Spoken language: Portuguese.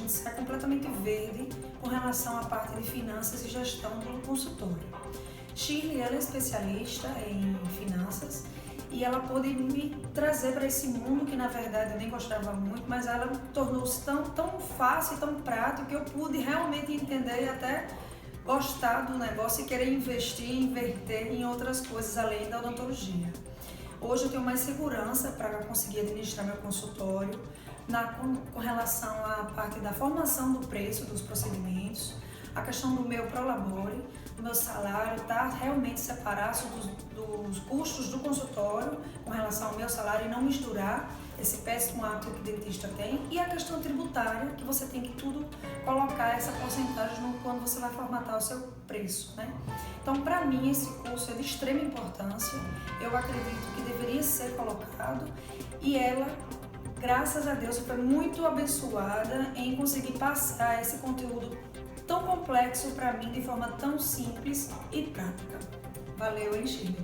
gente sai completamente verde com relação à parte de finanças e gestão do consultório. Shirley, ela é especialista em finanças e ela pôde me trazer para esse mundo que na verdade eu nem gostava muito, mas ela tornou-se tão fácil e tão prático que eu pude realmente entender e até gostar do negócio e querer investir, inverter em outras coisas além da odontologia. Hoje eu tenho mais segurança para conseguir administrar meu consultório com relação à parte da formação do preço dos procedimentos, a questão do meu prolabore, do meu salário, tá realmente separado dos custos do consultório com relação ao meu salário e não misturar esse péssimo hábito que o dentista tem, e a questão tributária, que você tem que tudo colocar essa porcentagem quando você vai formatar o seu preço, né? Então, para mim, esse curso é de extrema importância, eu acredito que deveria ser colocado e ela, graças a Deus, foi muito abençoada em conseguir passar esse conteúdo tão complexo para mim de forma tão simples e prática. Valeu, hein, Chile?